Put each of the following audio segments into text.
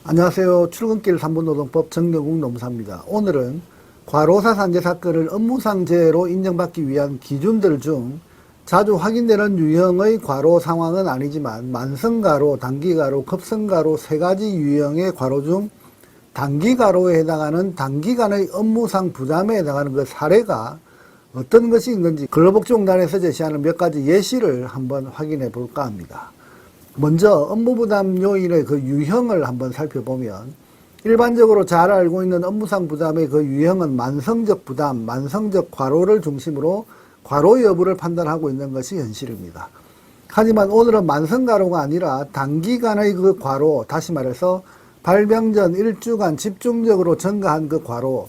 안녕하세요. 출근길 3분 노동법 정경국 노무사입니다. 오늘은 과로사 산재 사건을 업무상 재해로 인정받기 위한 기준들 중 자주 확인되는 유형의 과로 상황은 아니지만 만성과로, 단기과로, 급성과로 세 가지 유형의 과로 중 단기과로에 해당하는 단기간의 업무상 부담에 해당하는 그 사례가 어떤 것이 있는지 근로복지공단에서 제시하는 몇 가지 예시를 한번 확인해 볼까 합니다. 먼저 업무부담 요인의 그 유형을 한번 살펴보면 일반적으로 잘 알고 있는 업무상 부담의 그 유형은 만성적 부담, 만성적 과로를 중심으로 과로 여부를 판단하고 있는 것이 현실입니다. 하지만 오늘은 만성과로가 아니라 단기간의 그 과로, 다시 말해서 발병 전 1주간 집중적으로 증가한 그 과로,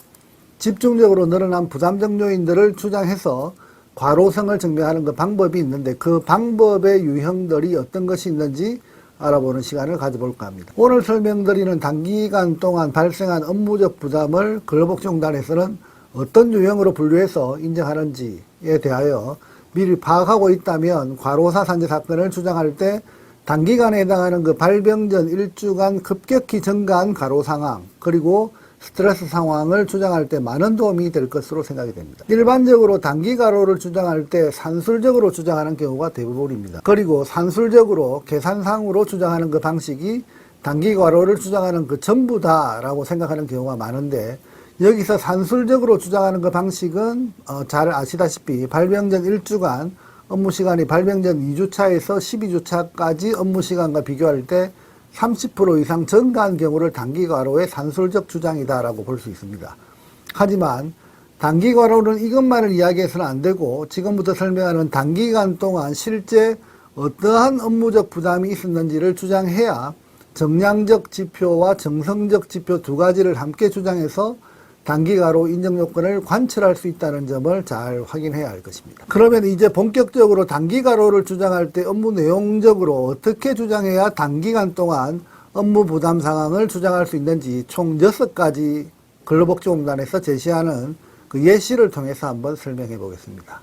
집중적으로 늘어난 부담적 요인들을 추정해서 과로성을 증명하는 그 방법이 있는데 그 방법의 유형들이 어떤 것이 있는지 알아보는 시간을 가져볼까 합니다. 오늘 설명드리는 단기간 동안 발생한 업무적 부담을 근로복지공단에서는 어떤 유형으로 분류해서 인정하는지에 대하여 미리 파악하고 있다면 과로사 산재 사건을 추정할 때 단기간에 해당하는 그 발병 전 1주간 급격히 증가한 과로 상황 그리고 스트레스 상황을 추정할 때 많은 도움이 될 것으로 생각이 됩니다. 일반적으로 단기과로를 추정할 때 산술적으로 추정하는 경우가 대부분입니다. 그리고 산술적으로 계산상으로 추정하는 그 방식이 단기과로를 추정하는 그 전부다라고 생각하는 경우가 많은데 여기서 산술적으로 추정하는 그 방식은 잘 아시다시피 발병 전 1주간 업무시간이 발병 전 2주차에서 12주차까지 업무시간과 비교할 때 30% 이상 증가한 경우를 단기과로의 산술적 주장이다라고 볼 수 있습니다. 하지만 단기과로는 이것만을 이야기해서는 안 되고 지금부터 설명하는 단기간 동안 실제 어떠한 업무적 부담이 있었는지를 주장해야 정량적 지표와 정성적 지표 두 가지를 함께 주장해서 단기과로 인정 요건을 관철할 수 있다는 점을 잘 확인해야 할 것입니다. 그러면 이제 본격적으로 단기과로를 주장할 때 업무 내용적으로 어떻게 주장해야 단기간 동안 업무 부담 상황을 주장할 수 있는지 총 6가지 근로복지공단에서 제시하는 그 예시를 통해서 한번 설명해 보겠습니다.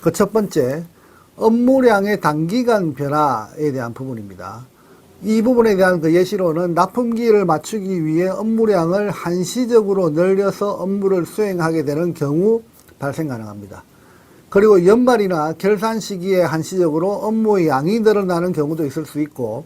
그 첫 번째, 업무량의 단기간 변화에 대한 부분입니다. 이 부분에 대한 그 예시로는 납품기를 맞추기 위해 업무량을 한시적으로 늘려서 업무를 수행하게 되는 경우 발생 가능합니다. 그리고 연말이나 결산 시기에 한시적으로 업무의 양이 늘어나는 경우도 있을 수 있고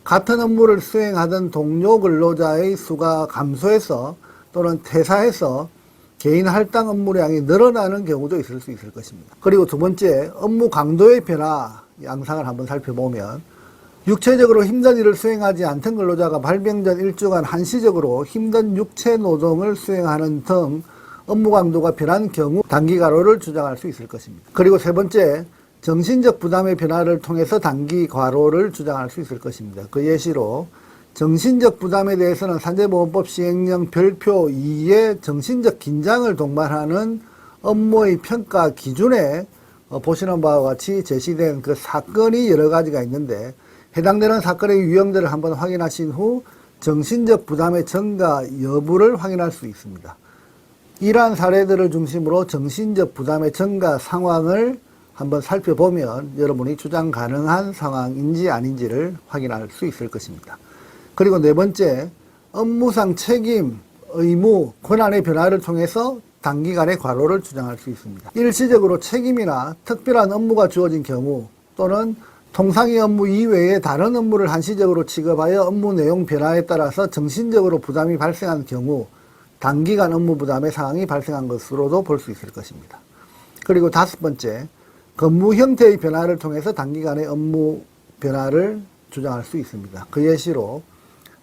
같은 업무를 수행하던 동료 근로자의 수가 감소해서 또는 퇴사해서 개인 할당 업무량이 늘어나는 경우도 있을 수 있을 것입니다. 그리고 두 번째, 업무 강도의 변화 양상을 한번 살펴보면 육체적으로 힘든 일을 수행하지 않던 근로자가 발병 전 1주간 한시적으로 힘든 육체 노동을 수행하는 등 업무 강도가 변한 경우 단기과로를 주장할 수 있을 것입니다. 그리고 세 번째, 정신적 부담의 변화를 통해서 단기과로를 주장할 수 있을 것입니다. 그 예시로 정신적 부담에 대해서는 산재보험법 시행령 별표 2의 정신적 긴장을 동반하는 업무의 평가 기준에 보시는 바와 같이 제시된 그 사건이 여러 가지가 있는데 해당되는 사건의 유형들을 한번 확인하신 후 정신적 부담의 증가 여부를 확인할 수 있습니다. 이러한 사례들을 중심으로 정신적 부담의 증가 상황을 한번 살펴보면 여러분이 주장 가능한 상황인지 아닌지를 확인할 수 있을 것입니다. 그리고 네 번째, 업무상 책임, 의무, 권한의 변화를 통해서 단기간의 과로를 주장할 수 있습니다. 일시적으로 책임이나 특별한 업무가 주어진 경우 또는 통상의 업무 이외에 다른 업무를 한시적으로 취급하여 업무 내용 변화에 따라서 정신적으로 부담이 발생한 경우 단기간 업무 부담의 상황이 발생한 것으로도 볼 수 있을 것입니다. 그리고 다섯 번째, 근무 형태의 변화를 통해서 단기간의 업무 변화를 주장할 수 있습니다. 그 예시로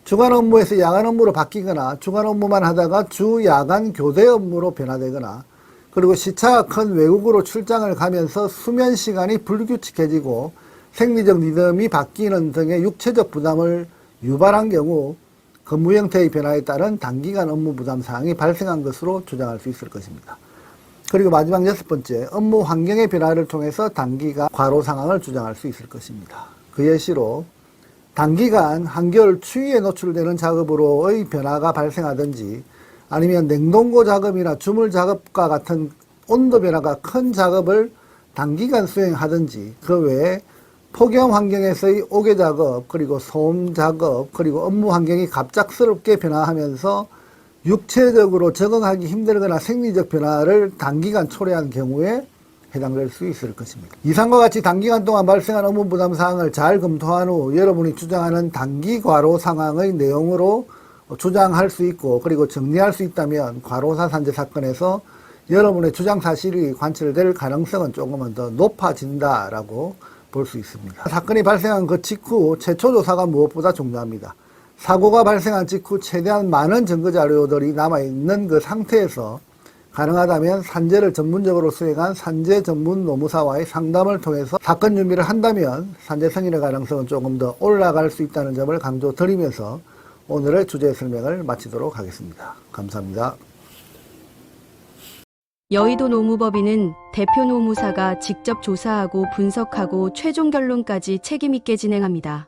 주간 업무에서 야간 업무로 바뀌거나 주간 업무만 하다가 주 야간 교대 업무로 변화되거나 그리고 시차가 큰 외국으로 출장을 가면서 수면 시간이 불규칙해지고 생리적 리듬이 바뀌는 등의 육체적 부담을 유발한 경우 근무 형태의 변화에 따른 단기간 업무 부담 사항이 발생한 것으로 주장할 수 있을 것입니다. 그리고 마지막 여섯 번째, 업무 환경의 변화를 통해서 단기간 과로 상황을 주장할 수 있을 것입니다. 그 예시로 단기간 한겨울 추위에 노출되는 작업으로의 변화가 발생하든지 아니면 냉동고 작업이나 주물 작업과 같은 온도 변화가 큰 작업을 단기간 수행하든지 그 외에 폭염 환경에서의 오개 작업, 그리고 소음 작업, 그리고 업무 환경이 갑작스럽게 변화하면서 육체적으로 적응하기 힘들거나 생리적 변화를 단기간 초래한 경우에 해당될 수 있을 것입니다. 이상과 같이 단기간 동안 발생한 업무 부담 사항을 잘 검토한 후 여러분이 주장하는 단기 과로 상황의 내용으로 주장할 수 있고, 그리고 정리할 수 있다면 과로사 산재 사건에서 여러분의 주장 사실이 관철될 가능성은 조금은 더 높아진다라고 볼 수 있습니다. 사건이 발생한 그 직후 최초 조사가 무엇보다 중요합니다. 사고가 발생한 직후 최대한 많은 증거 자료들이 남아있는 그 상태에서 가능하다면 산재를 전문적으로 수행한 산재 전문 노무사와의 상담을 통해서 사건 준비를 한다면 산재 승인의 가능성은 조금 더 올라갈 수 있다는 점을 강조드리면서 오늘의 주제 설명을 마치도록 하겠습니다. 감사합니다. 여의도 노무법인은 대표 노무사가 직접 조사하고 분석하고 최종 결론까지 책임있게 진행합니다.